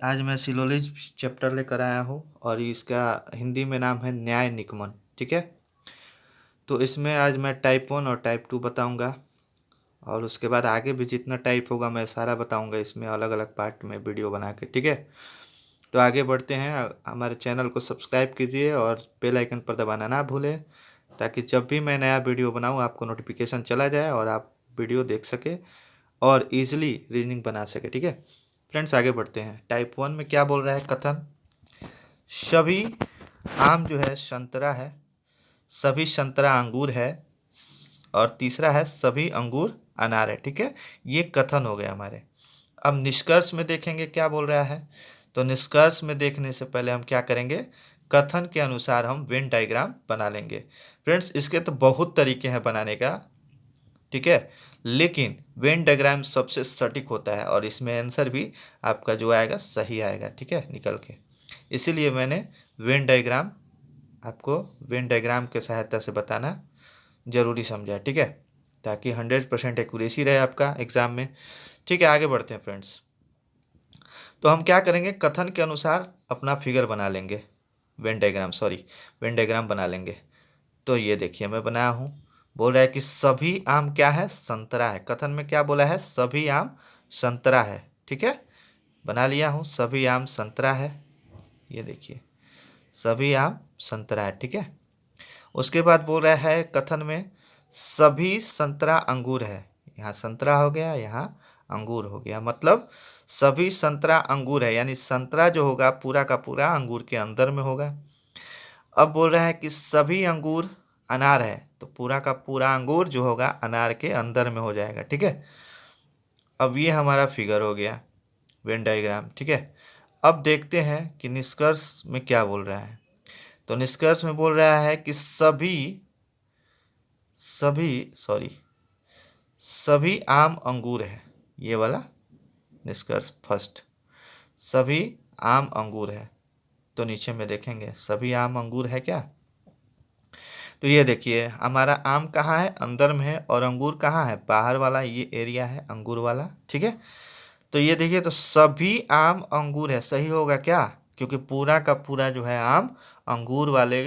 आज मैं सिलोलॉजी चैप्टर लेकर आया हूँ और इसका हिंदी में नाम है न्याय निगमन। ठीक है, तो इसमें आज मैं टाइप 1 और टाइप 2 बताऊंगा और उसके बाद आगे भी जितना टाइप होगा मैं सारा बताऊंगा इसमें अलग अलग पार्ट में वीडियो बना के। ठीक है, तो आगे बढ़ते हैं। हमारे चैनल को सब्सक्राइब कीजिए और बेल आइकन पर दबाना ना भूलें ताकि जब भी मैं नया वीडियो बनाऊँ आपको नोटिफिकेशन चला जाए और आप वीडियो देख सके और इजीली रीजनिंग बना सके। ठीक है फ्रेंड्स, आगे बढ़ते हैं। टाइप 1 में क्या बोल रहा है? कथन सभी आम जो है संतरा है, सभी संतरा अंगूर है और तीसरा है सभी अंगूर अनार है। ठीक है, ये कथन हो गए हमारे। अब निष्कर्ष में देखेंगे क्या बोल रहा है। तो निष्कर्ष में देखने से पहले हम क्या करेंगे, कथन के अनुसार हम वेन डायग्राम बना लेंगे। फ्रेंड्स, इसके तो बहुत तरीके हैं बनाने का, ठीक है, लेकिन वेन डायग्राम सबसे सटीक होता है और इसमें आंसर भी आपका जो आएगा सही आएगा। ठीक है, निकल के, इसीलिए मैंने वेन डायग्राम आपको वेन डायग्राम के सहायता से बताना जरूरी समझा। ठीक है, ताकि 100% एक्यूरेसी रहे आपका एग्जाम में। ठीक है, आगे बढ़ते हैं फ्रेंड्स। तो हम क्या करेंगे, कथन के अनुसार अपना फिगर बना लेंगे, वेन डायग्राम बना लेंगे। तो ये देखिए मैं बनाया हूँ। बोल रहा है कि सभी आम क्या है? संतरा है। कथन में क्या बोला है? सभी आम संतरा है। ठीक है, बना लिया हूँ, सभी आम संतरा है। ये देखिए सभी आम संतरा है। ठीक है, उसके बाद बोल रहा है कथन में सभी संतरा अंगूर है। यहाँ संतरा हो गया, यहाँ अंगूर हो गया, मतलब सभी संतरा अंगूर है, यानी संतरा जो होगा पूरा का पूरा अंगूर के अंदर में होगा। अब बोल रहा है कि सभी अंगूर अनार है, तो पूरा का पूरा अंगूर जो होगा अनार के अंदर में हो जाएगा। ठीक है, अब ये हमारा फिगर हो गया, वेन डायग्राम। ठीक है, अब देखते हैं कि निष्कर्ष में क्या बोल रहा है। तो निष्कर्ष में बोल रहा है कि सभी आम अंगूर है। ये वाला निष्कर्ष फर्स्ट, सभी आम अंगूर है। तो नीचे में देखेंगे सभी आम अंगूर है क्या। तो ये देखिए हमारा आम कहाँ है? अंदर में है, और अंगूर कहाँ है? बाहर वाला ये एरिया है अंगूर वाला। ठीक है, तो ये देखिए, तो सभी आम अंगूर है, सही होगा क्या? क्योंकि पूरा का पूरा जो है आम अंगूर वाले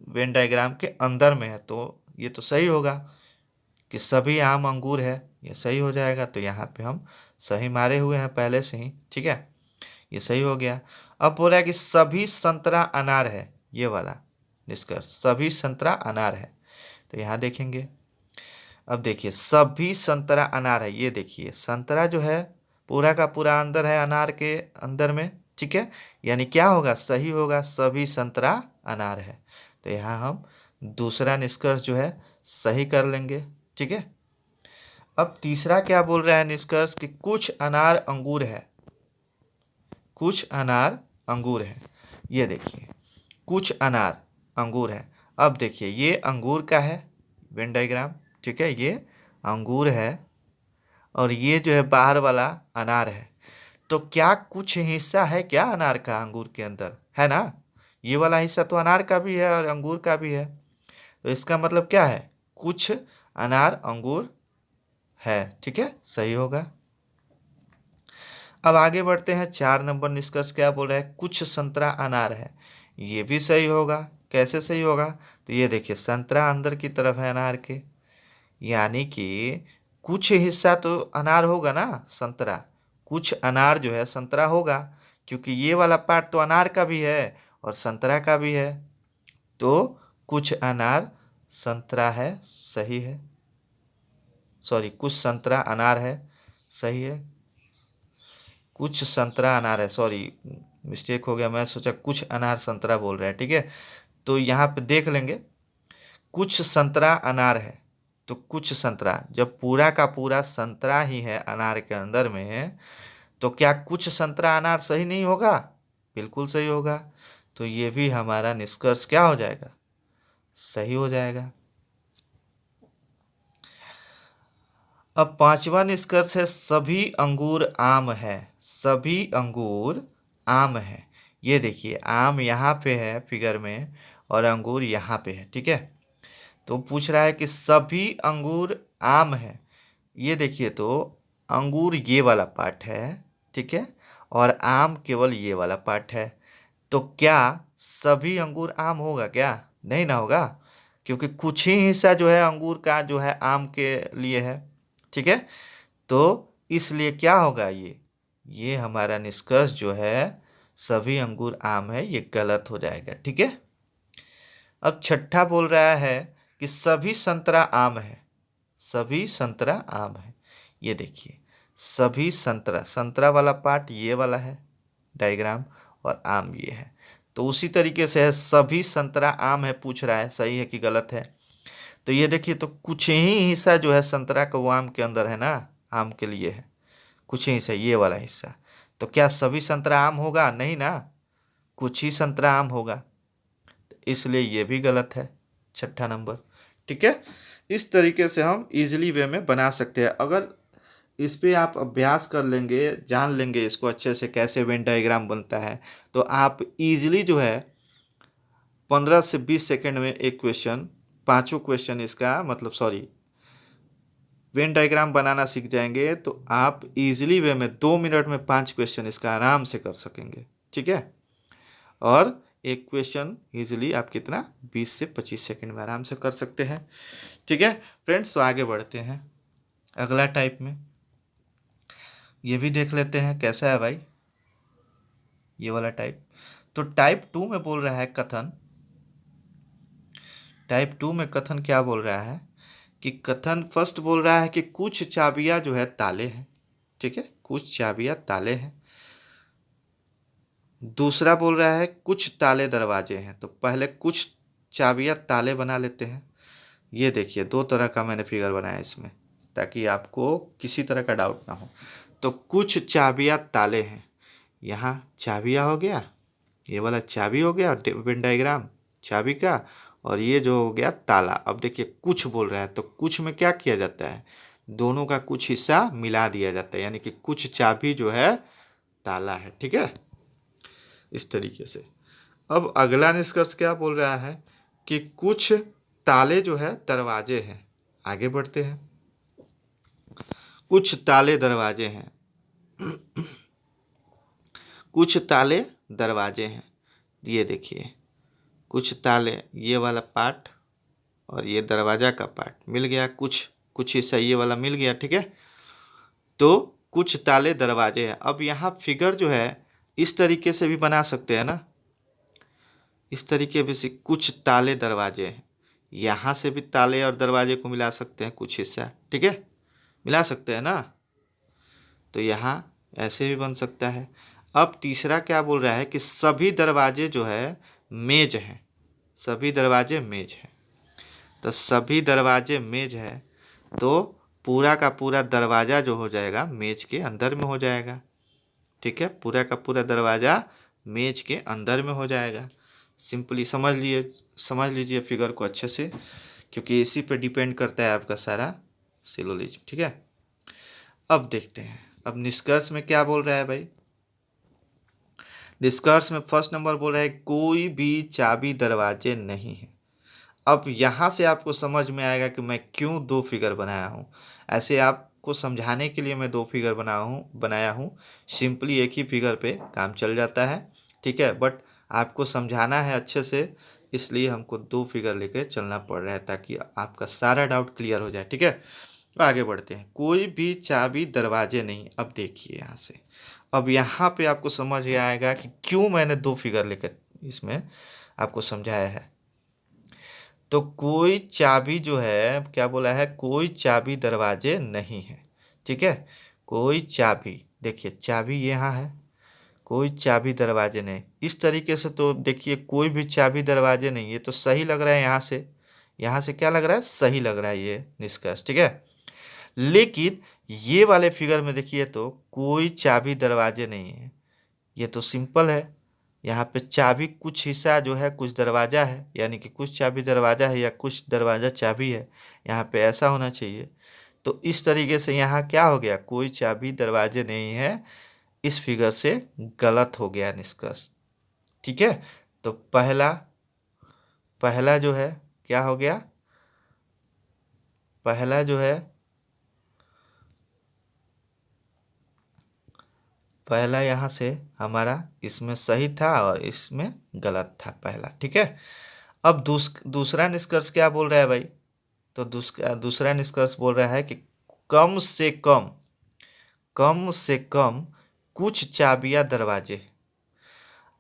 वेन डायग्राम के अंदर में है, तो ये तो सही होगा कि सभी आम अंगूर है, ये सही हो जाएगा। तो यहाँ पे हम सही मारे हुए हैं पहले से ही। ठीक है, ये सही हो गया। अब बोल रहा है कि सभी संतरा अनार है, ये वाला निष्कर्ष, सभी संतरा अनार है। तो यहाँ देखेंगे, अब देखिए सभी संतरा अनार है। ये देखिए संतरा जो है पूरा का पूरा अंदर है अनार के अंदर में। ठीक है, यानी क्या होगा? सही होगा, सभी संतरा अनार है। तो यहाँ हम दूसरा निष्कर्ष जो है सही कर लेंगे। ठीक है, अब तीसरा क्या बोल रहा है निष्कर्ष कि कुछ अनार अंगूर है, कुछ अनार अंगूर है। ये देखिए कुछ अनार अंगूर है। अब देखिए ये अंगूर का है वेन डायग्राम। ठीक है, ये अंगूर है और ये जो है बाहर वाला अनार है। तो क्या कुछ हिस्सा है क्या अनार का अंगूर के अंदर? है ना, ये वाला हिस्सा तो अनार का भी है और अंगूर का भी है। तो इसका मतलब क्या है? कुछ अनार अंगूर है। ठीक है, सही होगा। अब आगे बढ़ते हैं। 4 नंबर निष्कर्ष क्या बोल रहा है? कुछ संतरा अनार है। ये भी सही होगा। कैसे सही होगा? तो ये देखिए संतरा अंदर की तरफ है अनार के, यानी कि कुछ हिस्सा तो अनार होगा ना संतरा, कुछ अनार जो है संतरा होगा, क्योंकि ये वाला पार्ट तो अनार का भी है और संतरा का भी है। तो कुछ अनार संतरा है, सही है। सॉरी, कुछ संतरा अनार है, सही है। कुछ संतरा अनार है, सॉरी मिस्टेक हो गया, मैं सोचा कुछ अनार संतरा बोल रहा है। ठीक है, तो यहाँ पे देख लेंगे कुछ संतरा अनार है। तो कुछ संतरा, जब पूरा का पूरा संतरा ही है अनार के अंदर में, तो क्या कुछ संतरा अनार सही नहीं होगा? बिल्कुल सही होगा। तो ये भी हमारा निष्कर्ष क्या हो जाएगा? सही हो जाएगा। अब 5वां निष्कर्ष है सभी अंगूर आम है, सभी अंगूर आम है। ये देखिए आम यहाँ पे है फिगर में और अंगूर यहाँ पे है। ठीक है, तो पूछ रहा है कि सभी अंगूर आम है। ये देखिए तो अंगूर ये वाला पार्ट है, ठीक है, और आम केवल ये वाला पार्ट है। तो क्या सभी अंगूर आम होगा क्या? नहीं ना होगा, क्योंकि कुछ ही हिस्सा जो है अंगूर का जो है आम के लिए है। ठीक है, तो इसलिए क्या होगा, ये हमारा निष्कर्ष जो है सभी अंगूर आम है, ये गलत हो जाएगा। ठीक है, अब छठा बोल रहा है कि सभी संतरा आम है। सभी संतरा आम है। ये देखिए, सभी संतरा, संतरा वाला पार्ट ये वाला है डायग्राम, और आम ये है। तो उसी तरीके से है, सभी संतरा आम है पूछ रहा है, सही है कि गलत है। तो ये देखिए, तो कुछ ही हिस्सा जो है संतरा का वो आम के अंदर है ना, आम के लिए है कुछ ही हिस्सा, ये वाला हिस्सा। तो क्या सभी संतरा आम होगा? नहीं ना, कुछ ही संतरा आम होगा, इसलिए ये भी गलत है, छठा नंबर। ठीक है, इस तरीके से हम इजीली वे में बना सकते हैं। अगर इस पे आप अभ्यास कर लेंगे, जान लेंगे इसको अच्छे से कैसे वेन डायग्राम बनता है, तो आप इजीली जो है 15 से 20 सेकंड में एक क्वेश्चन, पांचों क्वेश्चन इसका मतलब सॉरी वेन डायग्राम बनाना सीख जाएंगे। तो आप इजीली वे में 2 मिनट में 5 क्वेश्चन इसका आराम से कर सकेंगे। ठीक है, और एक क्वेश्चन इजीली आप कितना 20 से 25 सेकंड में आराम से कर सकते हैं। ठीक है फ्रेंड्स, तो आगे बढ़ते हैं अगला टाइप में। ये भी देख लेते हैं कैसा है भाई ये वाला टाइप। तो टाइप 2 में बोल रहा है कथन, टाइप 2 में कथन क्या बोल रहा है कि कथन फर्स्ट बोल रहा है कि कुछ चाबियां जो है ताले हैं। ठीक है, कुछ चाबियां ताले हैं। दूसरा बोल रहा है कुछ ताले दरवाजे हैं। तो पहले कुछ चाबियां ताले बना लेते हैं। ये देखिए, दो तरह का मैंने फिगर बनाया इसमें, ताकि आपको किसी तरह का डाउट ना हो। तो कुछ चाबियां ताले हैं, यहाँ चाबियां हो गया, ये वाला चाबी हो गया वेन डायग्राम चाबी का, और ये जो हो गया ताला। अब देखिए कुछ बोल रहा है, तो कुछ में क्या किया जाता है, दोनों का कुछ हिस्सा मिला दिया जाता है, यानी कि कुछ चाबी जो है ताला है। ठीक है, इस तरीके से। अब अगला निष्कर्ष क्या बोल रहा है कि कुछ ताले जो है दरवाजे हैं। आगे बढ़ते हैं, कुछ ताले दरवाजे हैं, कुछ ताले दरवाजे हैं। ये देखिए, कुछ ताले, ये वाला पार्ट और ये दरवाजा का पार्ट मिल गया, कुछ कुछ हिस्सा ये वाला मिल गया। ठीक है, तो कुछ ताले दरवाजे हैं। अब यहाँ फिगर जो है इस तरीके से भी बना सकते हैं ना, इस तरीके भी से कुछ ताले दरवाजे हैं, यहाँ से भी ताले और दरवाजे को मिला सकते हैं कुछ हिस्सा। ठीक है, मिला सकते हैं ना, तो यहाँ ऐसे भी बन सकता है। अब तीसरा क्या बोल रहा है कि सभी दरवाजे जो है मेज हैं, सभी दरवाजे मेज हैं। तो सभी दरवाजे मेज है, तो पूरा का पूरा दरवाज़ा जो हो जाएगा मेज के अंदर में हो जाएगा। ठीक है, पूरा का पूरा दरवाज़ा मेज के अंदर में हो जाएगा। सिंपली समझ लीजिए फिगर को अच्छे से, क्योंकि इसी पे डिपेंड करता है आपका सारा सिलोजिज्म। ठीक है, अब देखते हैं अब निष्कर्ष में क्या बोल रहा है भाई। निष्कर्ष में फर्स्ट नंबर बोल रहा है कोई भी चाबी दरवाजे नहीं है। अब यहाँ से आपको समझ में आएगा कि मैं क्यों दो फिगर बनाया हूँ। ऐसे आपको समझाने के लिए मैं दो फिगर बनाया हूँ। सिंपली एक ही फिगर पे काम चल जाता है। ठीक है, बट आपको समझाना है अच्छे से, इसलिए हमको दो फिगर लेकर चलना पड़ रहा है, ताकि आपका सारा डाउट क्लियर हो जाए। ठीक है, आगे बढ़ते हैं। कोई भी चाबी दरवाजे नहीं। अब देखिए यहाँ से, अब यहाँ पे आपको समझ आएगा कि क्यों मैंने दो फिगर लेकर इसमें आपको समझाया है। तो कोई चाबी जो है, क्या बोला है, कोई चाबी दरवाजे नहीं है। ठीक है, कोई चाबी, देखिए चाबी यहाँ है, कोई चाबी दरवाजे नहीं। इस तरीके से तो देखिए कोई भी चाबी दरवाजे नहीं, ये तो सही लग रहा है। यहाँ से क्या लग रहा है, सही लग रहा है ये निष्कर्ष। ठीक है, लेकिन ये वाले फिगर में देखिए तो कोई चाबी दरवाजे नहीं है। ये तो सिंपल है, यहाँ पे चाबी कुछ हिस्सा जो है कुछ दरवाजा है, यानी कि कुछ चाबी दरवाजा है या कुछ दरवाजा चाबी है। यहाँ पे ऐसा होना चाहिए। तो इस तरीके से यहाँ क्या हो गया, कोई चाबी दरवाजे नहीं है। इस फिगर से गलत हो गया निष्कर्ष। ठीक है, तो पहला पहला जो है क्या हो गया, पहला जो है पहला यहाँ से हमारा इसमें सही था और इसमें गलत था पहला, ठीक है। अब दूसरा निष्कर्ष क्या बोल रहा है भाई? तो दूसरा निष्कर्ष बोल रहा है कि कम से कम, कम से कम कुछ चाबियां दरवाजे।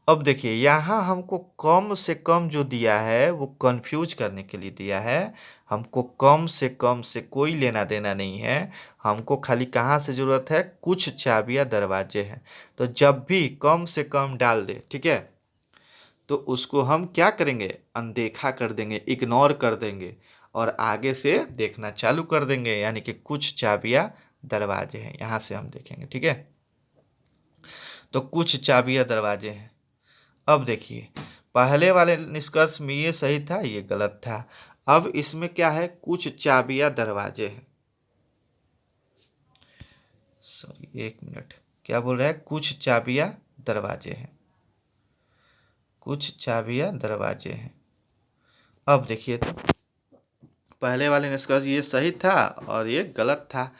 अब देखिए यहाँ हमको कम से कम जो दिया है वो कंफ्यूज करने के लिए दिया है। हमको कम से कोई लेना देना नहीं है। हमको खाली कहाँ से जरूरत है? कुछ चाबियां दरवाजे हैं। तो जब भी कम से कम डाल दे, ठीक है, तो उसको हम क्या करेंगे? अनदेखा कर देंगे, इग्नोर कर देंगे और आगे से देखना चालू कर देंगे। यानी कि कुछ चाबियां दरवाजे हैं, यहाँ से हम देखेंगे, ठीक है। तो कुछ चाबियां दरवाजे हैं। अब देखिए पहले वाले निष्कर्ष में ये सही था, ये गलत था। अब इसमें क्या है? कुछ चाबियां दरवाजे हैं। सॉरी, एक मिनट, क्या बोल रहा है? कुछ चाबियां दरवाजे हैं, कुछ चाबियां दरवाजे हैं। अब देखिए तो पहले वाले निष्कर्ष ये सही था और ये गलत था।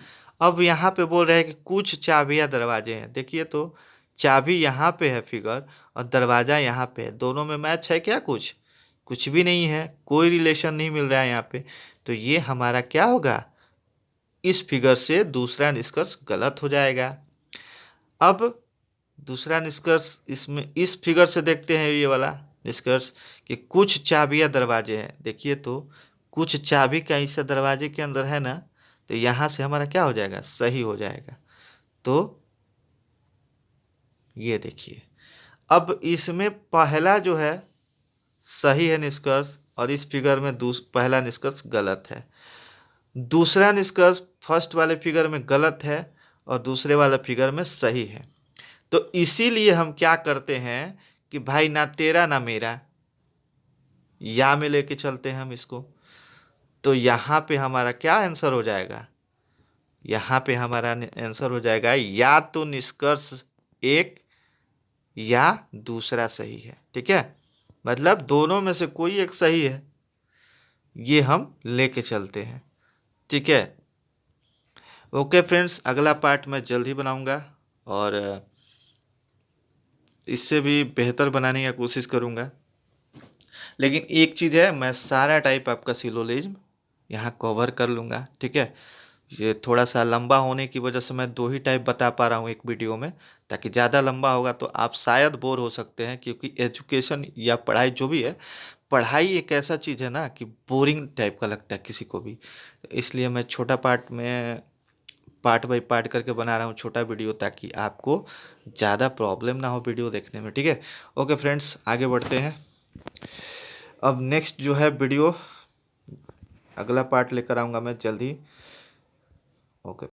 अब यहाँ पे बोल रहे हैं कि कुछ चाबियां दरवाजे हैं। देखिए तो चाबी यहाँ पे है फिगर और दरवाजा यहाँ पे है, दोनों में मैच है क्या? कुछ कुछ भी नहीं है, कोई रिलेशन नहीं मिल रहा है यहाँ पे। तो ये हमारा क्या होगा? इस फिगर से दूसरा निष्कर्ष गलत हो जाएगा। अब दूसरा निष्कर्ष इसमें इस फिगर से देखते हैं, ये वाला निष्कर्ष कि कुछ चाबियां दरवाजे हैं। देखिए तो कुछ चाबी का हिस्सा दरवाजे के अंदर है ना, तो यहाँ से हमारा क्या हो जाएगा? सही हो जाएगा। तो ये देखिए अब इसमें पहला जो है सही है निष्कर्ष और इस फिगर में पहला निष्कर्ष गलत है। दूसरा निष्कर्ष फर्स्ट वाले फिगर में गलत है और दूसरे वाले फिगर में सही है। तो इसीलिए हम क्या करते हैं कि भाई ना तेरा ना मेरा, या में लेके चलते हैं हम इसको। तो यहाँ पे हमारा क्या आंसर हो जाएगा? यहाँ पे हमारा आंसर हो जाएगा या तो निष्कर्ष एक या दूसरा सही है, ठीक है। मतलब दोनों में से कोई एक सही है, ये हम लेके चलते हैं, ठीक है। ओके फ्रेंड्स, अगला पार्ट मैं जल्द ही बनाऊंगा और इससे भी बेहतर बनाने की कोशिश करूंगा। लेकिन एक चीज़ है, मैं सारा टाइप आपका सिलोजिज्म यहाँ कवर कर लूँगा, ठीक है। ये थोड़ा सा लंबा होने की वजह से मैं 2 ही टाइप बता पा रहा हूँ एक वीडियो में, ताकि ज़्यादा लंबा होगा तो आप शायद बोर हो सकते हैं। क्योंकि एजुकेशन या पढ़ाई जो भी है, पढ़ाई एक ऐसा चीज़ है ना कि बोरिंग टाइप का लगता है किसी को भी। इसलिए मैं छोटा पार्ट में पार्ट बाय पार्ट करके बना रहा हूँ छोटा वीडियो, ताकि आपको ज़्यादा प्रॉब्लम ना हो वीडियो देखने में, ठीक है। ओके फ्रेंड्स, आगे बढ़ते हैं। अब नेक्स्ट जो है वीडियो, अगला पार्ट लेकर आऊँगा मैं जल्द ही। ओके।